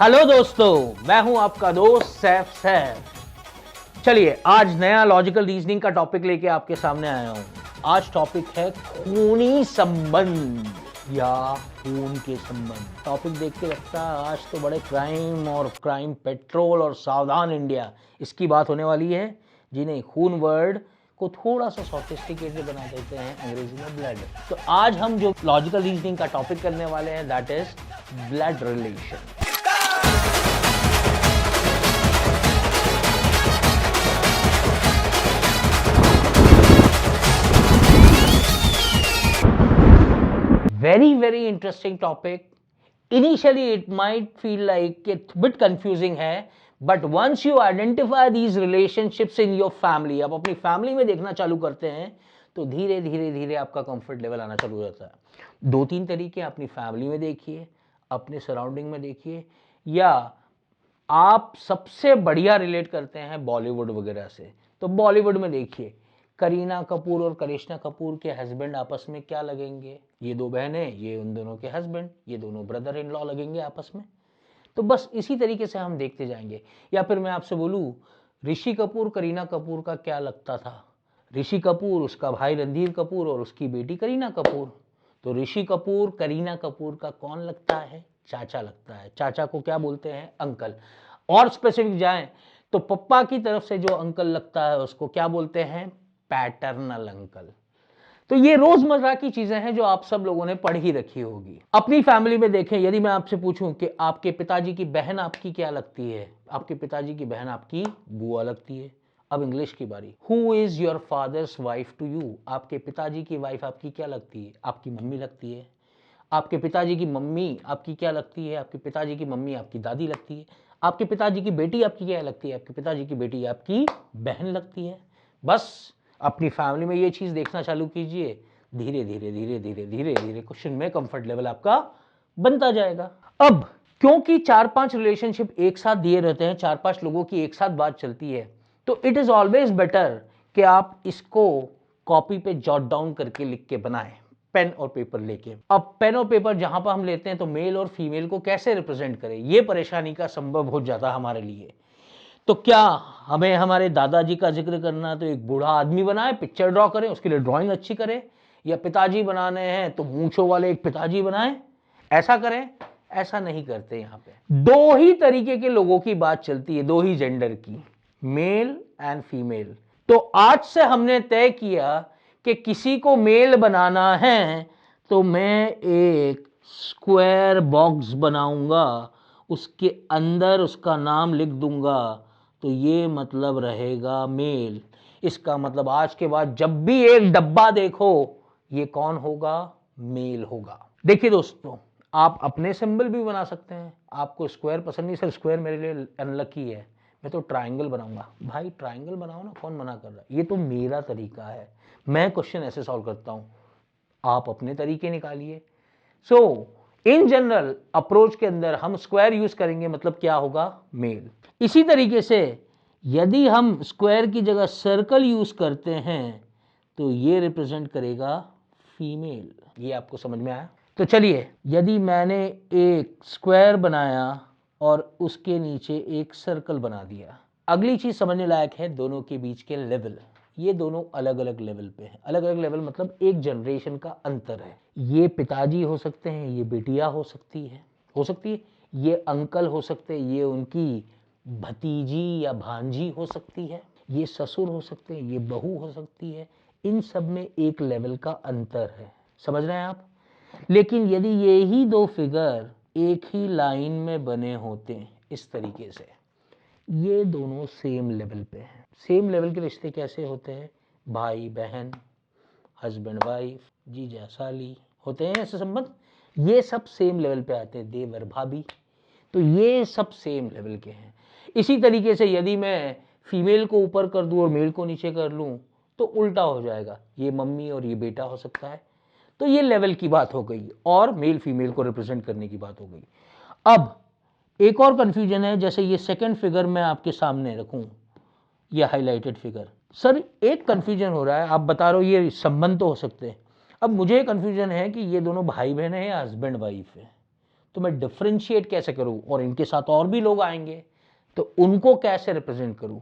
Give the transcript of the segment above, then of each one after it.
Hello दोस्तों, मैं हूं आपका दोस्त सैफ। चलिए आज नया लॉजिकल रीजनिंग का टॉपिक लेके आपके सामने आया हूं। आज टॉपिक है खूनी संबंध या खून के संबंध। टॉपिक देख के लगता है आज तो बड़े क्राइम और क्राइम पेट्रोल और सावधान इंडिया इसकी बात होने वाली है, जिन्हें खून वर्ड को थोड़ा सा सोफिस्टिकेटेड बना देते हैं अंग्रेजी में ब्लड। तो आज हम जो लॉजिकल रीजनिंग का टॉपिक करने वाले हैं that is blood relation. Very interesting topic. Initially it might feel like it's a bit confusing है, but once you identify these relationships in your family, आप अपनी फैमिली में देखना चालू करते हैं तो धीरे धीरे आपका कंफर्ट लेवल आना चालू हो जाता है। दो तीन तरीके अपनी फैमिली में देखिए, अपने सराउंडिंग में देखिए, या आप सबसे बढ़िया रिलेट करते हैं बॉलीवुड वगैरह से तो बॉलीवुड में देखिए करीना कपूर और करिश्मा कपूर के हस्बैंड आपस में क्या लगेंगे, ये दो बहनें, ये उन दोनों के हस्बैंड, ये दोनों ब्रदर इन लॉ लगेंगे आपस में। तो बस इसी तरीके से हम देखते जाएंगे। या फिर मैं आपसे बोलूं ऋषि कपूर करीना कपूर का क्या लगता था, ऋषि कपूर उसका भाई रणधीर कपूर और उसकी बेटी करीना कपूर। तो ऋषि कपूर करीना कपूर का कौन लगता है, चाचा लगता है। चाचा को क्या बोलते हैं, अंकल। और स्पेसिफिक जाएं तो पप्पा की तरफ से जो अंकल लगता है उसको क्या बोलते हैं, पैटर्नल अंकल। तो ये रोजमर्रा की चीजें हैं जो आप सब लोगों ने पढ़ ही रखी होगी। अपनी फैमिली में देखें, यदि मैं आपसे पूछूं कि आपके पिताजी की बहन आपकी क्या लगती है, आपके पिताजी की बहन आपकी बुआ लगती है। अब इंग्लिश की बारी। Who is your father's wife to you, आपके पिताजी की वाइफ आपकी क्या लगती है, आपकी मम्मी लगती है। आपके पिताजी की मम्मी आपकी क्या लगती है, आपके पिताजी की मम्मी आपकी दादी लगती है। आपके पिताजी की बेटी आपकी क्या लगती है, आपके पिताजी की बेटी आपकी बहन लगती है। बस अपनी फैमिली में ये चीज देखना चालू कीजिए, धीरे धीरे क्वेश्चन में कंफर्ट लेवल आपका बनता जाएगा। अब क्योंकि 4-5 रिलेशनशिप एक साथ दिए रहते हैं, 4-5 लोगों की एक साथ बात चलती है, तो इट इज ऑलवेज बेटर कि आप इसको कॉपी पे जॉट डाउन करके लिख के बनाएं, पेन और पेपर लेके। अब पेन और पेपर जहां पर हम लेते हैं तो मेल और फीमेल को कैसे रिप्रेजेंट करें, यह परेशानी का संभव हो जाता हमारे लिए। तो क्या हमें हमारे दादाजी का जिक्र करना तो एक बूढ़ा आदमी बनाए, पिक्चर ड्रॉ करें, उसके लिए ड्राइंग अच्छी करें, या पिताजी बनाने हैं तो मूंछों वाले एक पिताजी बनाएं, ऐसा करें? ऐसा नहीं करते। यहाँ पे दो ही तरीके के लोगों की बात चलती है, दो ही जेंडर की, मेल एंड फीमेल। तो आज से हमने तय किया कि किसी को मेल बनाना है तो मैं एक स्क्वायर बॉक्स बनाऊंगा, उसके अंदर उसका नाम लिख दूंगा, तो ये मतलब रहेगा मेल। इसका मतलब आज के बाद जब भी एक डब्बा देखो ये कौन होगा, मेल होगा। देखिए दोस्तों, आप अपने सिंबल भी बना सकते हैं। आपको स्क्वायर पसंद नहीं, सर स्क्वायर मेरे लिए अनलकी है, मैं तो ट्रायंगल बनाऊंगा। भाई ट्रायंगल बनाओ ना, कौन मना कर रहा है, ये तो मेरा तरीका है, मैं क्वेश्चन ऐसे सॉल्व करता हूं, आप अपने तरीके निकालिए। सो इन जनरल अप्रोच के अंदर हम स्क्वायर यूज करेंगे, मतलब क्या होगा, मेल। इसी तरीके से यदि हम स्क्वायर की जगह सर्कल यूज करते हैं तो ये रिप्रेजेंट करेगा फीमेल। ये आपको समझ में आया? तो चलिए, यदि मैंने एक स्क्वायर बनाया और उसके नीचे एक सर्कल बना दिया, अगली चीज समझने लायक है दोनों के बीच के लेवल। ये दोनों अलग अलग लेवल पे हैं। अलग अलग लेवल मतलब एक जनरेशन का अंतर है। ये पिताजी हो सकते हैं, ये बेटियां हो सकती है, ये अंकल हो सकते हैं, ये उनकी भतीजी या भांजी हो सकती है, ये ससुर हो सकते हैं, ये बहू हो सकती है। इन सब में एक लेवल का अंतर है, समझ रहे हैं आप? लेकिन यदि ये ही दो फिगर एक ही लाइन में बने होते हैं इस तरीके से, ये दोनों सेम लेवल पे हैं। सेम लेवल के रिश्ते कैसे होते हैं, भाई बहन, हस्बैंड वाइफ, जीजा साली होते हैं ऐसे संबंध, ये सब सेम लेवल पे आते हैं, देवर भाभी। तो ये सब सेम लेवल के हैं। इसी तरीके से यदि मैं फीमेल को ऊपर कर दूं और मेल को नीचे कर लूं तो उल्टा हो जाएगा, ये मम्मी और ये बेटा हो सकता है। तो ये लेवल की बात हो गई और मेल फीमेल को रिप्रेजेंट करने की बात हो गई। अब एक और कंफ्यूजन है, जैसे ये सेकंड फिगर मैं आपके सामने रखूं, ये हाईलाइटेड फिगर। सर एक कंफ्यूजन हो रहा है, आप बता रहे हो ये संबंध तो हो सकते हैं। अब मुझे कंफ्यूजन है कि ये दोनों भाई बहन है या हस्बैंड वाइफ है। तो मैं डिफरेंशिएट कैसे करूं, और इनके साथ और भी लोग आएंगे तो उनको कैसे रिप्रेजेंट करूं।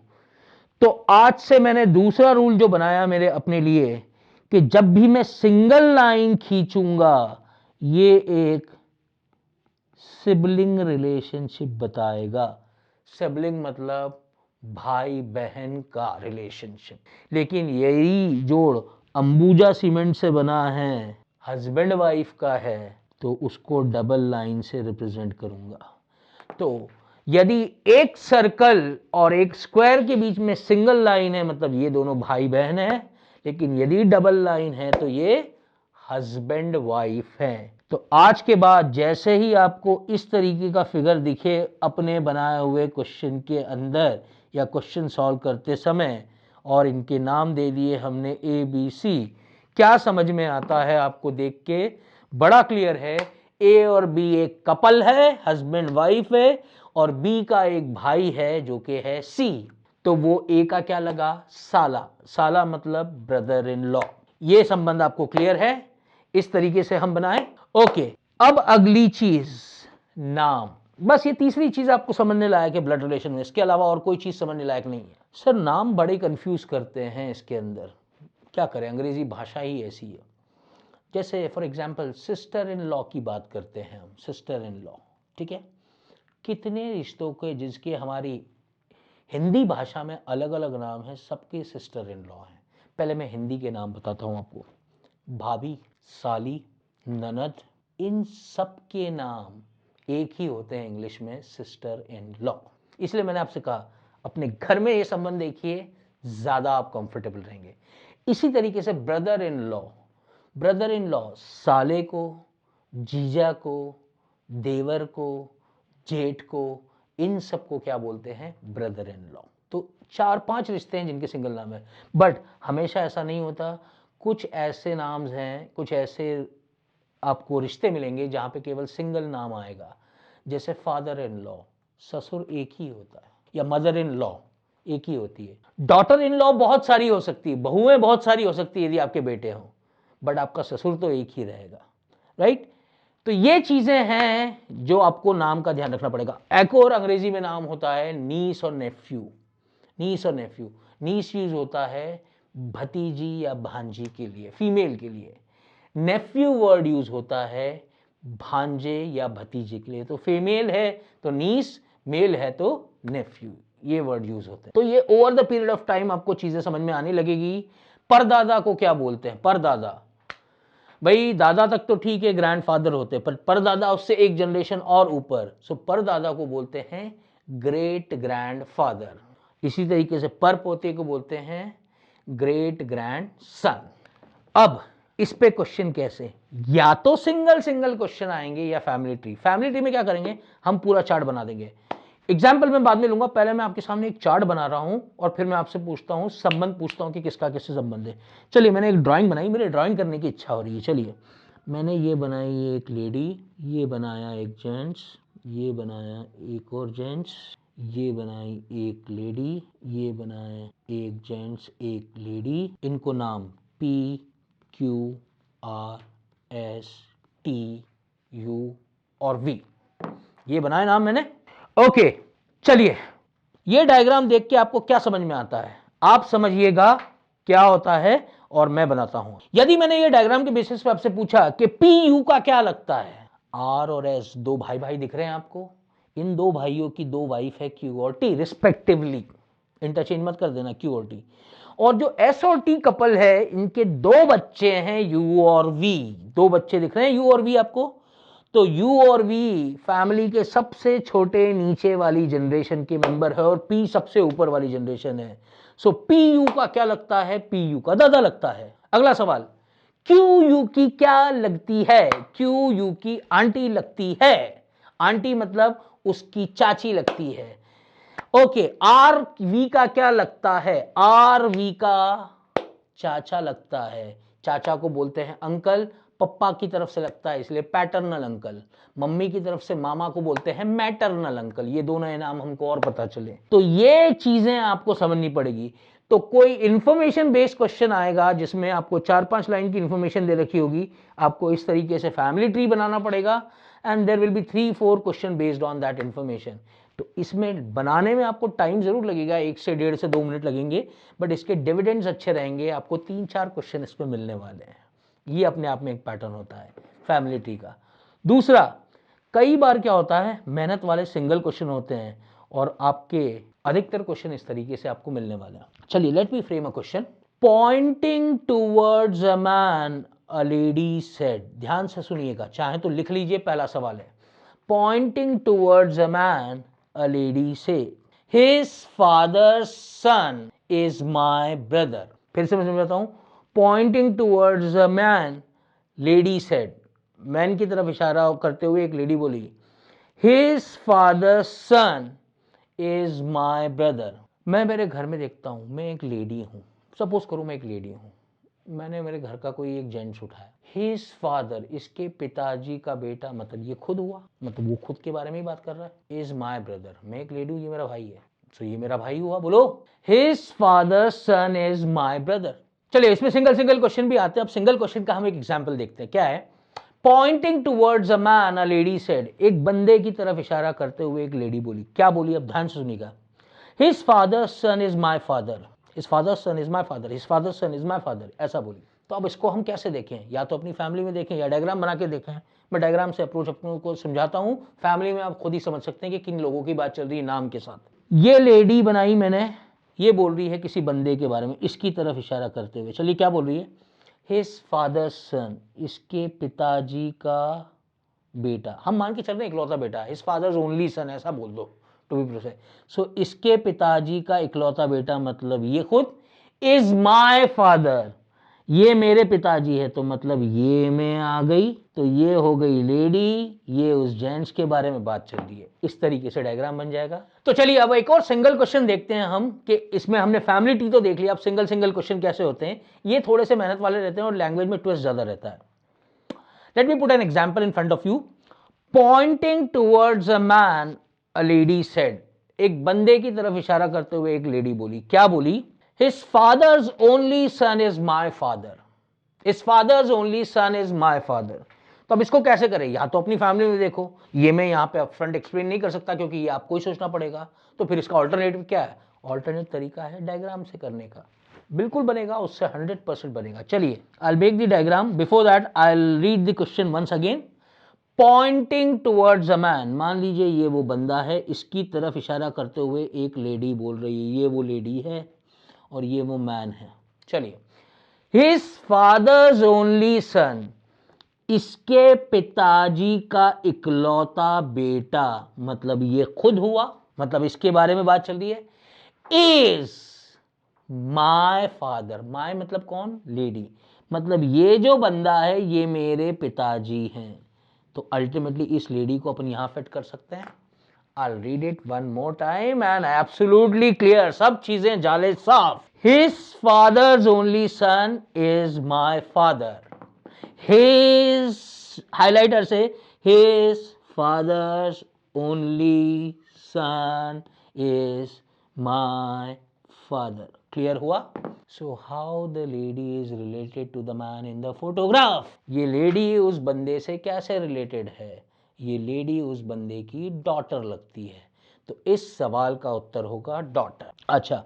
तो आज से मैंने दूसरा रूल जो बनाया मेरे अपने लिए कि जब भी मैं सिंगल लाइन खींचूंगा ये एक सिबलिंग रिलेशनशिप बताएगा। सिबलिंग मतलब भाई बहन का रिलेशनशिप। लेकिन यही जोड़ अंबुजा सीमेंट से बना है, हस्बैंड वाइफ का है, तो उसको डबल लाइन से रिप्रेजेंट करूंगा। तो यदि एक सर्कल और एक स्क्वायर के बीच में सिंगल लाइन है मतलब ये दोनों भाई बहन है, लेकिन यदि डबल लाइन है तो ये हस्बैंड वाइफ है। तो आज के बाद जैसे ही आपको इस तरीके का फिगर दिखे अपने बनाए हुए क्वेश्चन के अंदर या क्वेश्चन सॉल्व करते समय, और इनके नाम दे दिए हमने ए बी सी, क्या समझ में आता है आपको देख के? बड़ा क्लियर है। ए और बी एक कपल है, हस्बैंड वाइफ है, और बी का एक भाई है जो कि है सी। तो वो ए का क्या लगा? साला। साला मतलब ब्रदर इन लॉ। ये संबंध आपको क्लियर है? इस तरीके से हम बनाएं। ओके, अब अगली चीज नाम। बस ये तीसरी चीज आपको समझने लायक है ब्लड रिलेशन में, इसके अलावा और कोई चीज समझने लायक नहीं है। सर नाम बड़े कंफ्यूज करते हैं इसके अंदर, क्या करें, अंग्रेजी भाषा ही ऐसी है। जैसे for example sister in law की बात करते हैं हम, सिस्टर इन लॉ, ठीक है। कितने रिश्तों के जिसके हमारी हिंदी भाषा में अलग अलग नाम है, सबके सिस्टर इन लॉ हैं। पहले मैं हिंदी के नाम बताता हूँ आपको। भाभी, साली, ननद, इन सब के नाम एक ही होते हैं इंग्लिश में, सिस्टर इन लॉ। इसलिए मैंने आपसे कहा अपने घर में ये संबंध देखिए, ज्यादा आप कंफर्टेबल रहेंगे। इसी तरीके से brother in law, brother in law साले को, जीजा को, देवर को, जेठ को, इन सबको क्या बोलते हैं? Brother in law. तो 4-5 रिश्ते हैं जिनके सिंगल नाम है, बट हमेशा ऐसा नहीं होता। कुछ ऐसे नाम्स हैं, कुछ ऐसे आपको रिश्ते मिलेंगे जहां पे केवल सिंगल नाम आएगा। जैसे फादर इन लॉ, ससुर एक ही होता है, या मदर इन लॉ एक ही होती है। डॉटर इन लॉ बहुत सारी हो सकती है, बहुएं बहुत सारी हो सकती है यदि आपके बेटे हों, बट आपका ससुर तो एक ही रहेगा, राइट। तो ये चीजें हैं जो आपको नाम का ध्यान रखना पड़ेगा। एक और अंग्रेजी में नाम होता है नीस और नेफ्यू। नीस और नेफ्यू, नीस यूज होता है भतीजी या भांजी के लिए, फीमेल के लिए। नेफ्यू वर्ड यूज होता है भांजे या भतीजे के लिए। तो फीमेल है तो नीस, मेल है तो नेफ्यू, ये वर्ड यूज होते हैं। तो ये over the period of time आपको चीजें समझ में आने लगेगी। परदादा को क्या बोलते हैं? परदादा, भाई दादा तक तो ठीक है, ग्रैंडफादर होते हैं, पर परदादा उससे एक जनरेशन और ऊपर, सो परदादा को बोलते हैं ग्रेट ग्रैंडफादर। इसी तरीके से पर पोते को बोलते हैं ग्रेट ग्रैंड सन। अब इस पे क्वेश्चन कैसे, या तो सिंगल सिंगल क्वेश्चन आएंगे या फैमिली ट्री। फैमिली ट्री में क्या करेंगे, हम पूरा चार्ट बना देंगे। एग्जाम्पल मैं बाद में लूंगा, पहले मैं आपके सामने एक चार्ट बना रहा हूं और फिर मैं आपसे पूछता हूं, संबंध पूछता हूं कि किसका किससे संबंध है। चलिए मैंने एक ड्राइंग बनाई, मेरे ड्राइंग करने की इच्छा हो रही है। चलिए मैंने ये बनाई एक लेडी, ये बनाया एक जेंट्स, ये बनाया एक और जेंट्स, ये बनाई एक लेडी, ये बनाया एक जेंट्स एक लेडी। इनको नाम P Q R S T U और वी, ये बनाए नाम मैंने। ओके, चलिए ये डायग्राम देख के आपको क्या समझ में आता है, आप समझिएगा क्या होता है और मैं बनाता हूं। यदि मैंने ये डायग्राम के बेसिस पे आपसे पूछा कि पी यू का क्या लगता है, आर और एस दो भाई भाई दिख रहे हैं आपको, इन दो भाइयों की दो वाइफ है क्यू और टी रिस्पेक्टिवली, इंटरचेंज मत कर देना क्यू और टी। और जो एस और टी कपल है इनके दो बच्चे हैं यू और वी, दो बच्चे दिख रहे हैं यू और वी आपको। तो यू और वी फैमिली के सबसे छोटे नीचे वाली जनरेशन के मेंबर है और पी सबसे ऊपर वाली जनरेशन है। सो पी यू का क्या लगता है? पी यू का दादा लगता है। अगला सवाल, क्यू यू की क्या लगती है? क्यू यू की आंटी लगती है। आंटी मतलब उसकी चाची लगती है। ओके, आर वी का क्या लगता है? आर वी का चाचा लगता है। चाचा को बोलते हैं अंकल, पप्पा की तरफ से लगता है इसलिए पैटर्नल अंकल, मम्मी की तरफ से मामा को बोलते हैं मैटरनल अंकल। ये दोनों नाम हमको और पता चले, तो ये चीजें आपको समझनी पड़ेगी। तो कोई इंफॉर्मेशन बेस्ड क्वेश्चन आएगा जिसमें आपको 4-5 लाइन की इंफॉर्मेशन दे रखी होगी, आपको इस तरीके से फैमिली ट्री बनाना पड़ेगा and there will be 3-4 question based on that information. तो इसमें बनाने में आपको टाइम जरूर लगेगा, 1 से 1.5 से 2 मिनट लगेंगे, बट इसके डिविडेंड्स अच्छे रहेंगे, आपको 3-4 क्वेश्चन इसमें मिलने वाले हैं। ये अपने आप में एक पैटर्न होता है फैमिली ट्री का। दूसरा, कई बार क्या होता है, मेहनत वाले सिंगल क्वेश्चन होते हैं और आपके अधिकतर क्वेश्चन इस तरीके से आपको मिलने वाले हैं। चलिए, let me frame a question. Poynting towards a man a lady said. ध्यान से सुनिएगा, चाहे तो लिख लीजिए। पहला सवाल है, pointing towards a man a lady said his father's son is my brother. फिर से मैं समझाता हूं। Pointing towards a man, lady said, man की तरफ इशारा करते हुए एक लेडी बोली, his father's son is my brother. मैं मेरे घर में देखता हूं, मैं एक लेडी हूं, सपोज करूं मैं एक लेडी हूं, मैंने मेरे घर का कोई एक जेंट्स उठाया, हिज फादर, इसके पिताजी का बेटा, मतलब ये खुद हुआ, मतलब वो खुद के बारे में ही बात कर रहा है। इज माय ब्रदर, मैं एक लेडी हूं, ये मेरा भाई है, तो ये मेरा भाई हुआ। बोलो, his father son is my brother. चलिए, इसमें सिंगल सिंगल क्वेश्चन भी आते हैं। अब सिंगल क्वेश्चन का हम एक एग्जाम्पल देखते हैं। क्या है? Pointing towards a man a lady said, एक बंदे की तरफ इशारा करते हुए एक लेडी बोली। क्या बोली? अब ध्यान से सुनिएगा। His father son is my father, his father son is my father, his father son is my father, ऐसा बोली। तो अब इसको हम कैसे देखें? या तो अपनी फैमिली में देखें या डायग्राम बना के देखें। मैं डायग्राम से अप्रोच अपनों को समझाता हूं, फैमिली में आप खुद ही समझ सकते हैं कि किन लोगों की बात चल रही है नाम के साथ। ये लेडी बनाई मैंने, ये बोल रही है किसी बंदे के बारे में, इसकी तरफ इशारा करते हुए। चलिए, क्या बोल रही है? हिज फादर सन, इसके पिताजी का बेटा, हम मान के चल रहे हैं इकलौता बेटा, हिज फादर्स ओनली सन, ऐसा बोल दो टू बी प्रोसेस। सो इसके पिताजी का इकलौता बेटा, मतलब ये खुद, इज माय फादर, ये मेरे पिताजी है, तो मतलब ये में आ गई, तो ये हो गई लेडी, ये उस जेंट्स के बारे में बात चल रही है। इस तरीके से डायग्राम बन जाएगा। तो चलिए, अब एक और सिंगल क्वेश्चन देखते हैं हम, कि इसमें हमने फैमिली ट्री तो देख लिया, अब सिंगल सिंगल क्वेश्चन कैसे होते हैं। ये थोड़े से मेहनत वाले रहते हैं और लैंग्वेज में ट्विस्ट ज्यादा रहता है। Let me put an example in front of you. Poynting towards a man a lady said, एक बंदे की तरफ इशारा करते हुए एक लेडी बोली। क्या बोली? His fathers only son is my father, his father's only son is my father. तो अब इसको कैसे करें? या तो अपनी फैमिली में देखो, ये मैं यहाँ पे अपफ्रंट एक्सप्लेन नहीं कर सकता क्योंकि ये आपको ही सोचना पड़ेगा। तो फिर इसका ऑल्टरनेटिव क्या है? ऑल्टरनेट तरीका है डायग्राम से करने का, बिल्कुल बनेगा, उससे 100% बनेगा। चलिए, I will make the diagram. Before that I will read the question once again. Pointing towards a man, मान लीजिए ये वो बंदा है, इसकी तरफ इशारा करते हुए एक लेडी बोल रही है, ये वो लेडी है और ये वो मैन है। चलिए, हिज फादर्स ओनली सन, इसके पिताजी का इकलौता बेटा, मतलब ये खुद हुआ, मतलब इसके बारे में बात चल रही है। इज माय फादर, माय मतलब कौन? लेडी, मतलब ये जो बंदा है ये मेरे पिताजी हैं। तो अल्टीमेटली इस लेडी को अपन यहां फिट कर सकते हैं। I'll read it one more time and absolutely clear, सब चीजें जाले साफ। His father's only son is my father. His, highlighter से, his father's only son is my father. Clear हुआ? So how the lady is related to the man in the photograph? ये lady उस बंदे से कैसे रिलेटेड है? ये lady उस बंदे की डॉटर लगती है, तो इस सवाल का उत्तर होगा डॉटर। अच्छा,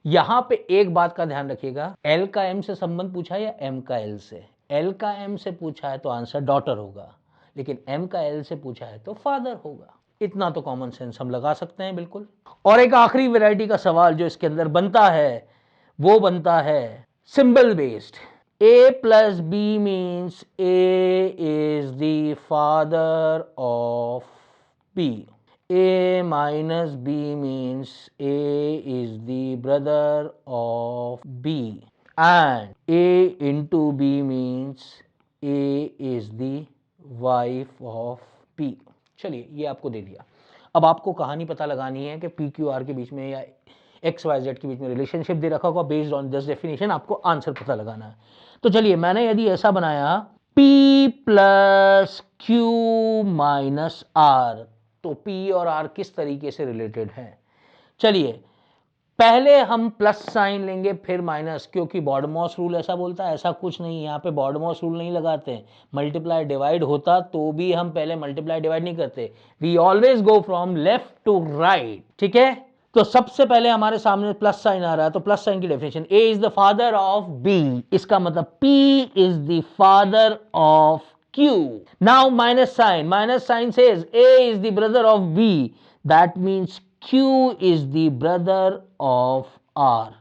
यहां पे एक बात का ध्यान रखिएगा, एल का एम से संबंध पूछा है या एम का एल से? एल का एम से पूछा है तो आंसर डॉटर होगा, लेकिन एम का एल से पूछा है तो फादर होगा। इतना तो कॉमन सेंस हम लगा सकते हैं बिल्कुल। और एक आखिरी वैरायटी का सवाल जो इसके अंदर बनता है वो बनता है symbol based. A plus B means A is the father of B. A minus B means A is the brother of B. And A into B means A is the wife of P. चलिए, ये आपको दे दिया। अब आपको कहानी पता लगानी है कि PQR के बीच में या XYZ के बीच में रिलेशनशिप दे रखा होगा, बेस्ड ऑन दिस डेफिनेशन आपको आंसर पता लगाना है। तो चलिए, मैंने यदि ऐसा बनाया P plus Q minus R, तो P और R किस तरीके से रिलेटेड है? चलिए, पहले हम प्लस साइन लेंगे फिर माइनस, क्योंकि बॉडमॉस रूल ऐसा बोलता है। ऐसा कुछ नहीं, यहाँ पे बॉडमॉस रूल नहीं लगाते। मल्टीप्लाई डिवाइड होता तो भी हम पहले मल्टीप्लाई डिवाइड नहीं करते, we always go from left to right, ठीक है। तो सबसे पहले हमारे सामने प्लस साइन आ रहा है, तो प्लस साइन की definition, A is the father of B, इसका मतलब P is the father of Q. Now minus sign says A is the brother of B, that means Q is the brother of R।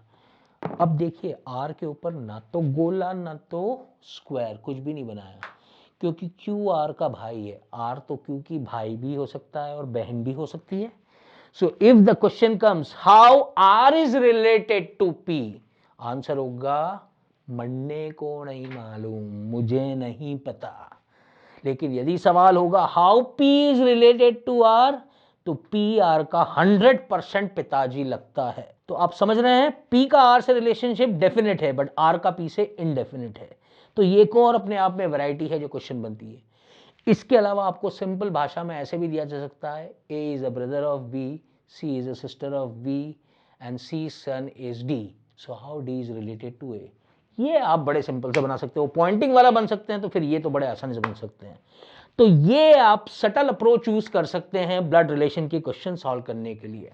अब देखिए R के ऊपर ना तो गोला ना तो स्क्वायर, कुछ भी नहीं बनाया, क्योंकि Q R का भाई है। R तो Q की भाई भी हो सकता है और बहन भी हो सकती है। So if the question comes how R is related to P, answer होगा मरने को नहीं मालूम, मुझे नहीं पता। लेकिन यदि सवाल होगा how P is related to R, तो पी आर का 100% पिताजी लगता है। तो आप समझ रहे हैं, पी का आर से रिलेशनशिप डेफिनेट है, बट आर का पी से इनडेफिनेट है। तो ये एक और अपने आप में वैरायटी है जो क्वेश्चन बनती है। इसके अलावा आपको सिंपल भाषा में ऐसे भी दिया जा सकता है, A is a brother of B, C is a sister of B and C son is D, so how D is related to A. ये आप बड़े सिंपल से बना सकते हो, पॉइंटिंग वाला बन सकते हैं तो फिर ये तो बड़े आसानी से बन सकते हैं। तो ये आप सटल अप्रोच यूज कर सकते हैं ब्लड रिलेशन के क्वेश्चन सॉल्व करने के लिए।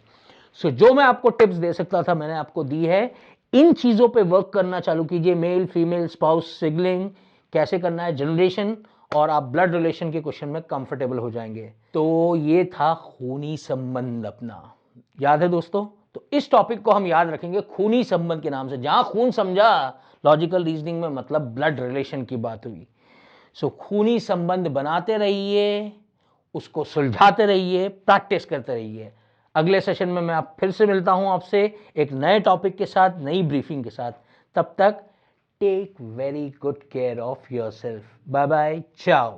सो जो मैं आपको टिप्स दे सकता था मैंने आपको दी है। इन चीजों पे वर्क करना चालू कीजिए, मेल फीमेल स्पाउस सिबलिंग कैसे करना है, जनरेशन, और आप ब्लड रिलेशन के क्वेश्चन में कंफर्टेबल हो जाएंगे। तो ये था खूनी संबंध अपना, याद है दोस्तों। तो इस टॉपिक को हम याद रखेंगे खूनी संबंध के नाम से। जहां खून समझा लॉजिकल रीजनिंग में मतलब ब्लड रिलेशन की बात हुई। सो खूनी संबंध बनाते रहिए, उसको सुलझाते रहिए, प्रैक्टिस करते रहिए। अगले सेशन में मैं आप फिर से मिलता हूं आपसे एक नए टॉपिक के साथ, नई ब्रीफिंग के साथ। तब तक take very good care of yourself. Bye bye, चाओ।